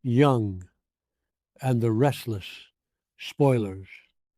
Young, and the Restless Spoilers.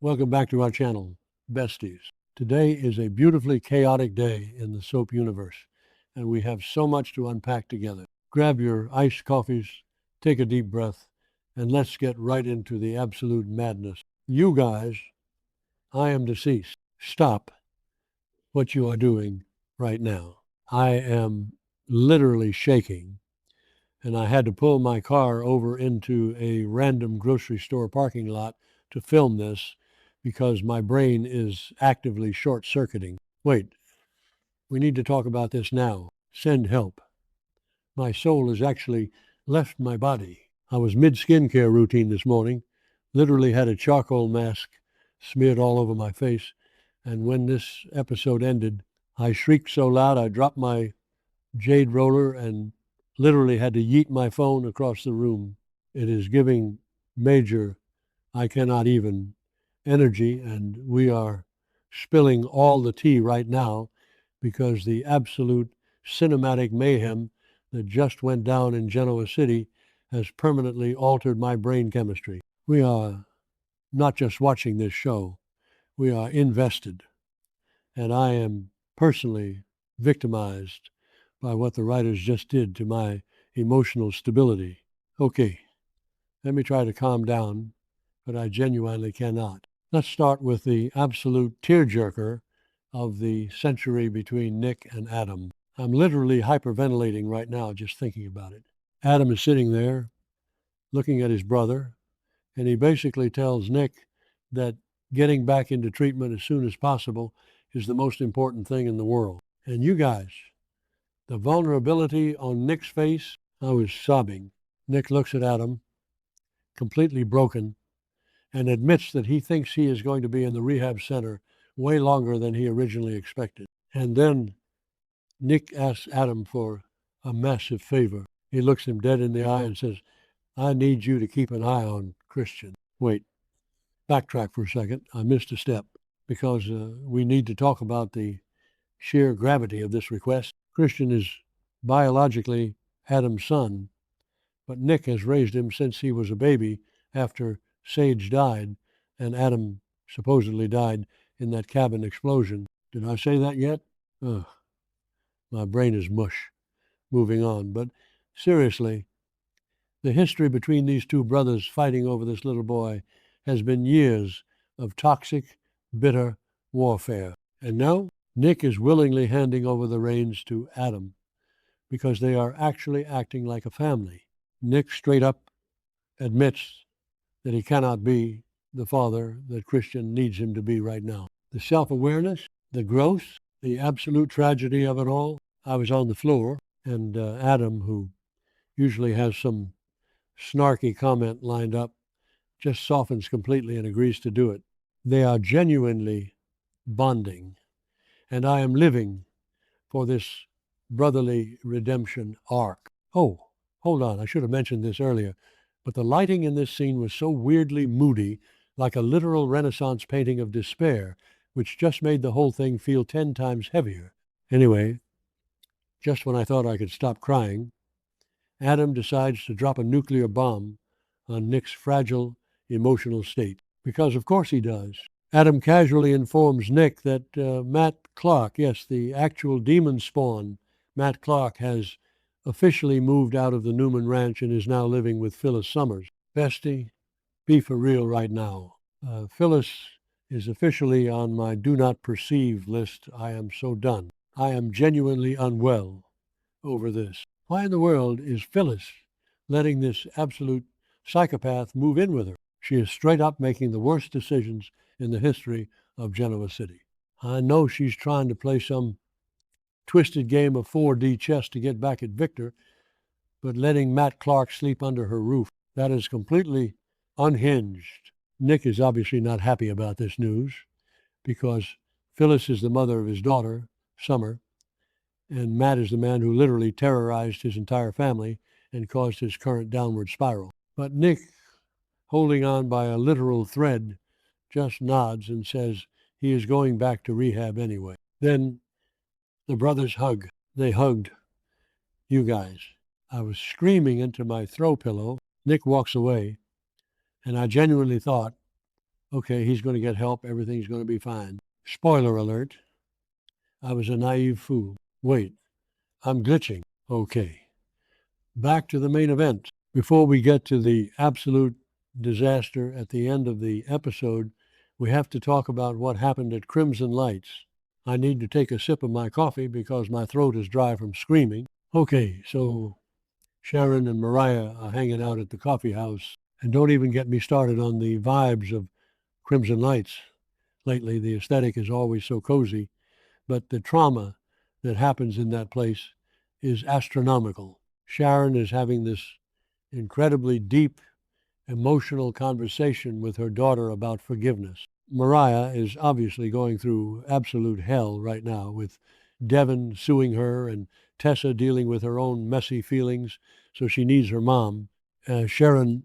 Welcome back to our channel, Besties. Today is a beautifully chaotic day in the soap universe, and we have so much to unpack together. Grab your iced coffees, take a deep breath, and let's get right into the absolute madness. You guys, I am deceased. Stop what you are doing right now. I am literally shaking, and I had to pull my car over into a random grocery store parking lot to film this because my brain is actively short-circuiting. Wait, we need to talk about this now. Send help. My soul has actually left my body. I was mid-skincare routine this morning, literally had a charcoal mask smeared all over my face, and when this episode ended, I shrieked so loud I dropped my jade roller and literally had to yeet my phone across the room. It is giving major, I cannot even, energy, and we are spilling all the tea right now because the absolute cinematic mayhem that just went down in Genoa City has permanently altered my brain chemistry. We are not just watching this show, we are invested, and I am personally victimized by what the writers just did to my emotional stability. Okay, let me try to calm down, but I genuinely cannot. Let's start with the absolute tearjerker of the century between Nick and Adam. I'm literally hyperventilating right now just thinking about it. Adam is sitting there looking at his brother, and he basically tells Nick that getting back into treatment as soon as possible is the most important thing in the world. And you guys, the vulnerability on Nick's face, I was sobbing. Nick looks at Adam, completely broken, and admits that he thinks he is going to be in the rehab center way longer than he originally expected. And then Nick asks Adam for a massive favor. He looks him dead in the eye and says, I need you to keep an eye on Christian. Wait, backtrack for a second. I missed a step because we need to talk about the sheer gravity of this request. Christian is biologically Adam's son, but Nick has raised him since he was a baby after Sage died and Adam supposedly died in that cabin explosion. Did I say that yet? Ugh, my brain is mush. Moving on. But seriously, the history between these two brothers fighting over this little boy has been years of toxic, bitter warfare. And now Nick is willingly handing over the reins to Adam because they are actually acting like a family. Nick straight up admits that he cannot be the father that Christian needs him to be right now. The self-awareness, the growth, the absolute tragedy of it all. I was on the floor, and Adam, who usually has some snarky comment lined up, just softens completely and agrees to do it. They are genuinely bonding, and I am living for this brotherly redemption arc. Oh, hold on, I should have mentioned this earlier, but the lighting in this scene was so weirdly moody, like a literal Renaissance painting of despair, which just made the whole thing feel 10 times heavier. Anyway, just when I thought I could stop crying, Adam decides to drop a nuclear bomb on Nick's fragile emotional state. Because of course he does. Adam casually informs Nick that Matt Clark, yes, the actual demon spawn, Matt Clark, has officially moved out of the Newman Ranch and is now living with Phyllis Summers. Bestie, be for real right now. Phyllis is officially on my do not perceive list. I am so done. I am genuinely unwell over this. Why in the world is Phyllis letting this absolute psychopath move in with her? She is straight up making the worst decisions in the history of Genoa City. I know she's trying to play some twisted game of 4D chess to get back at Victor, but letting Matt Clark sleep under her roof, that is completely unhinged. Nick is obviously not happy about this news because Phyllis is the mother of his daughter, Summer, and Matt is the man who literally terrorized his entire family and caused his current downward spiral. But Nick, holding on by a literal thread, just nods and says he is going back to rehab anyway. Then the brothers hug. They hugged. You guys. I was screaming into my throw pillow Nick walks away, and I genuinely thought, okay, he's going to get help. Everything's going to be fine. Spoiler alert, I was a naive fool. Wait, I'm glitching. Okay, back to the main event. Before we get to the absolute disaster at the end of the episode, we have to talk about what happened at Crimson Lights. I need to take a sip of my coffee because my throat is dry from screaming. Okay, so Sharon and Mariah are hanging out at the coffee house. And don't even get me started on the vibes of Crimson Lights. Lately, the aesthetic is always so cozy, but the trauma that happens in that place is astronomical. Sharon is having this incredibly deep, emotional conversation with her daughter about forgiveness. Mariah is obviously going through absolute hell right now, with Devin suing her and Tessa dealing with her own messy feelings, so she needs her mom. Sharon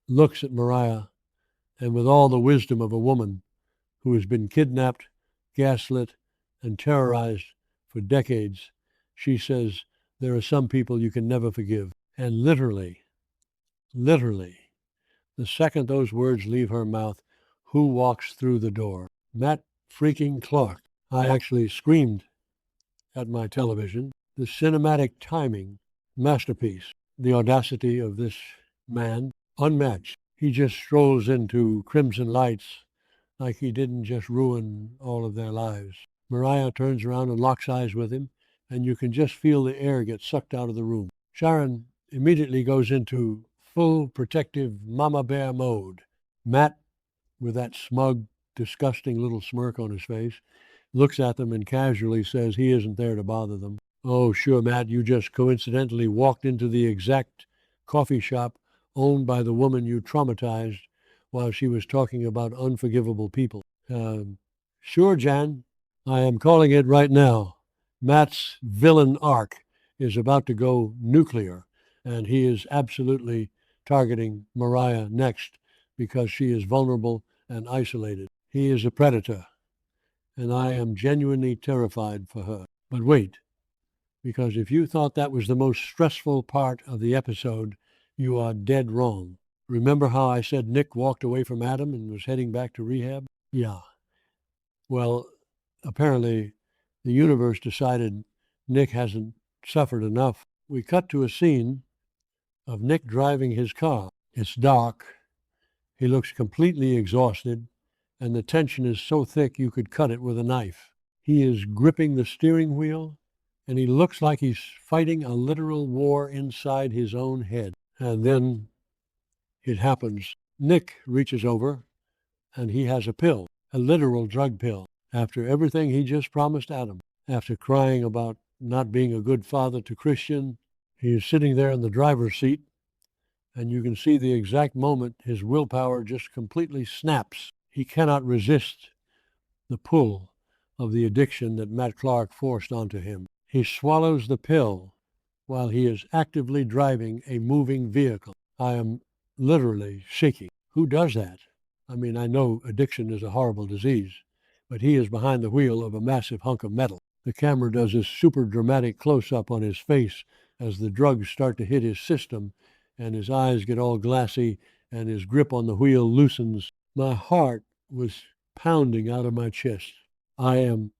looks at Mariah, and with all the wisdom of a woman who has been kidnapped, gaslit, and terrorized for decades, she says, there are some people you can never forgive. And literally, the second those words leave her mouth, who walks through the door? Matt freaking Clark. I actually screamed at my television. The cinematic timing, masterpiece. The audacity of this man, unmatched. He just strolls into Crimson Lights like he didn't just ruin all of their lives. Mariah turns around and locks eyes with him, and you can just feel the air get sucked out of the room. Sharon immediately goes into full protective mama bear mode. Matt, with that smug, disgusting little smirk on his face, looks at them and casually says he isn't there to bother them. Oh, sure, Matt, you just coincidentally walked into the exact coffee shop owned by the woman you traumatized while she was talking about unforgivable people. Sure, Jan. I am calling it right now. Matt's villain arc is about to go nuclear, and he is absolutely targeting Mariah next because she is vulnerable and isolated. He is a predator, and I am genuinely terrified for her. But wait, because if you thought that was the most stressful part of the episode, you are dead wrong. Remember how I said Nick walked away from Adam and was heading back to rehab? Yeah. Well, apparently the universe decided Nick hasn't suffered enough. We cut to a scene of Nick driving his car. It's dark. He looks completely exhausted, and the tension is so thick you could cut it with a knife. He is gripping the steering wheel, and he looks like he's fighting a literal war inside his own head. And then it happens. Nick reaches over, and he has a pill, a literal drug pill, after everything he just promised Adam. After crying about not being a good father to Christian, he is sitting there in the driver's seat, and you can see the exact moment his willpower just completely snaps. He cannot resist the pull of the addiction that Matt Clark forced onto him. He swallows the pill while he is actively driving a moving vehicle. I am literally shaking. Who does that? I mean, I know addiction is a horrible disease, but he is behind the wheel of a massive hunk of metal. The camera does this super dramatic close-up on his face as the drugs start to hit his system, and his eyes get all glassy, and his grip on the wheel loosens. My heart was pounding out of my chest. I am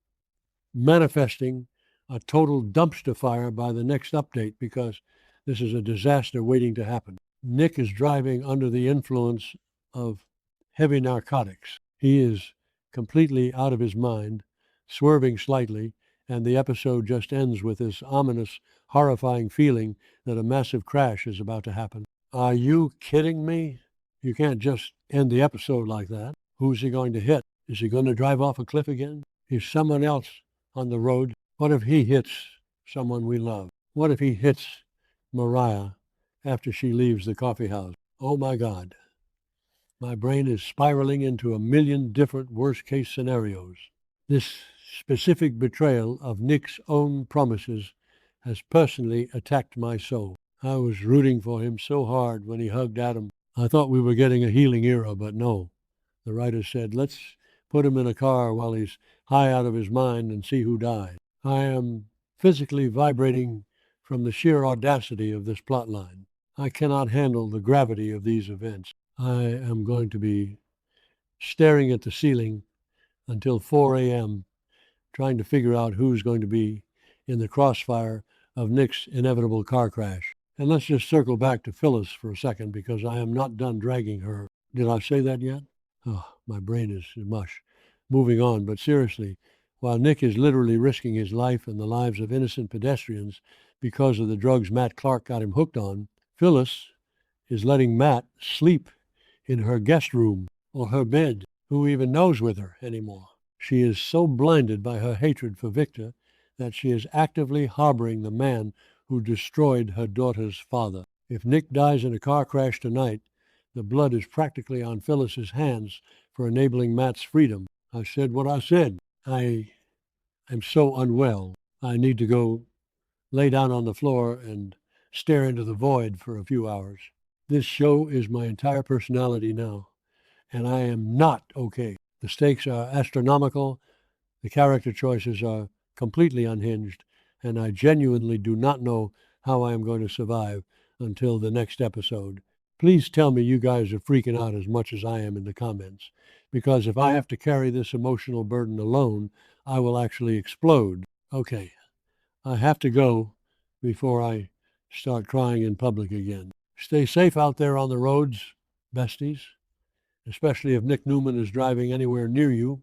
manifesting a total dumpster fire by the next update because this is a disaster waiting to happen. Nick is driving under the influence of heavy narcotics. He is completely out of his mind, swerving slightly, and the episode just ends with this ominous, horrifying feeling that a massive crash is about to happen. Are you kidding me? You can't just end the episode like that. Who's he going to hit? Is he going to drive off a cliff again? Is someone else on the road? What if he hits someone we love? What if he hits Mariah after she leaves the coffee house? Oh my God. My brain is spiraling into a million different worst-case scenarios. This specific betrayal of Nick's own promises has personally attacked my soul. I was rooting for him so hard when he hugged Adam. I thought we were getting a healing era, but no. The writer said, let's put him in a car while he's high out of his mind and see who dies. I am physically vibrating from the sheer audacity of this plotline. I cannot handle the gravity of these events. I am going to be staring at the ceiling until 4 a.m., trying to figure out who's going to be in the crossfire of Nick's inevitable car crash. And let's just circle back to Phyllis for a second, because I am not done dragging her. Did I say that yet? Oh, my brain is mush. Moving on, but seriously, while Nick is literally risking his life and the lives of innocent pedestrians because of the drugs Matt Clark got him hooked on, Phyllis is letting Matt sleep in her guest room or her bed. Who even knows with her anymore? She is so blinded by her hatred for Victor that she is actively harboring the man who destroyed her daughter's father. If Nick dies in a car crash tonight, the blood is practically on Phyllis's hands for enabling Matt's freedom. I said what I said. I am so unwell. I need to go lay down on the floor and stare into the void for a few hours. This show is my entire personality now, and I am not okay. The stakes are astronomical, the character choices are completely unhinged, and I genuinely do not know how I am going to survive until the next episode. Please tell me you guys are freaking out as much as I am in the comments, because if I have to carry this emotional burden alone, I will actually explode. Okay, I have to go before I start crying in public again. Stay safe out there on the roads, besties, especially if Nick Newman is driving anywhere near you.